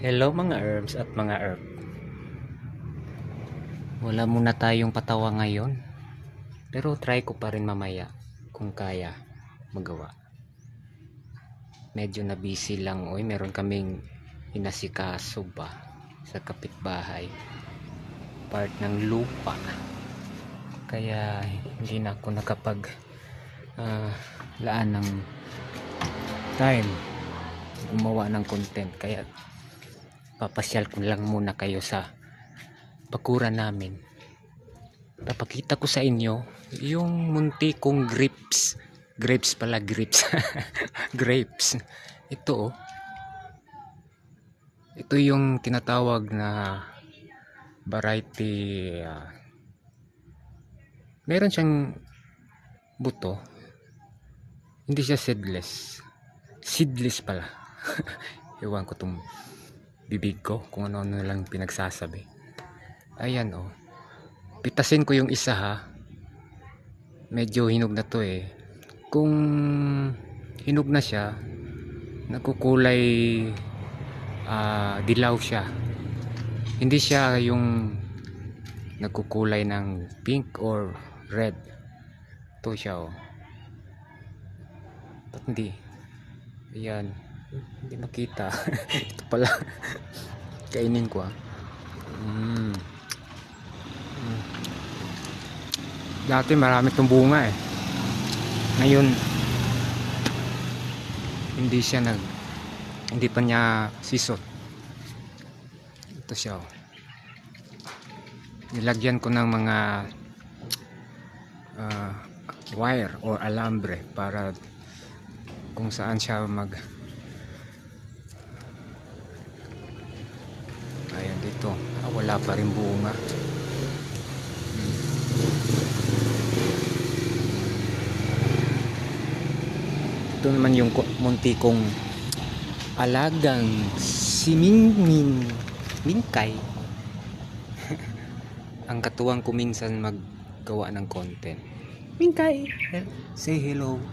Hello mga herbs at mga herb. Wala muna tayong patawa ngayon. Pero try ko pa rin mamaya kung kaya magawa. Medyo na busy lang. Oy, meron kaming inasikaso ba sa kapitbahay. Part ng lupa. Kaya hindi na ako nakapag laan ng time gumawa ng content. Kaya papasyal ko lang muna kayo sa bakuran namin. Papakita ko sa inyo yung munti kong grapes. Grapes. Grapes. Ito oh. Ito yung tinatawag na variety. Meron siyang buto. Hindi siya seedless. Seedless pala. Ewan ko tong bibig ko kung ano-ano lang pinagsasabi. Ayan oh. Pitasin ko yung isa ha. Medyo hinog na to eh. Kung hinog na siya, nagkukulay dilaw siya. Hindi siya yung nagkukulay ng pink or red. Ito siya oh. Ba't hindi? Ayan. Hindi makita. Ito pala. Kainin ko ah. Dati marami itong bunga eh. Ngayon hindi pa niya sisot. Ito siya oh. Nilagyan ko ng mga wire or alambre para kung saan siya ayan dito. Wala pa rin bunga. Ito naman yung munti kong alagang si Mingkay. Ang katuwang ko minsan maggawa ng content. Mingkay, say hello.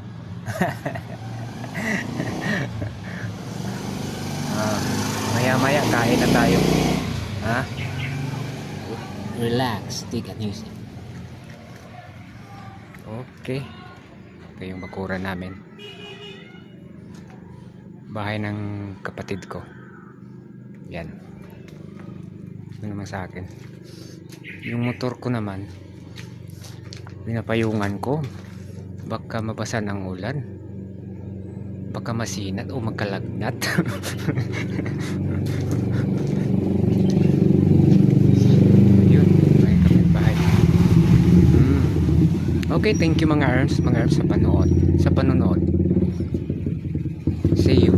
Maya kain na tayo. Relax, take it easy. Okay. Ito yung bakuran namin. Bahay ng kapatid ko. Yan. Ito naman sa akin. Yung motor ko naman, pinapayungan ko. Baka mabasa ng ulan. Baka masinat o magkalagnat. Yun. May kapitbahay. Okay, thank you mga herbs sa panonood. See you.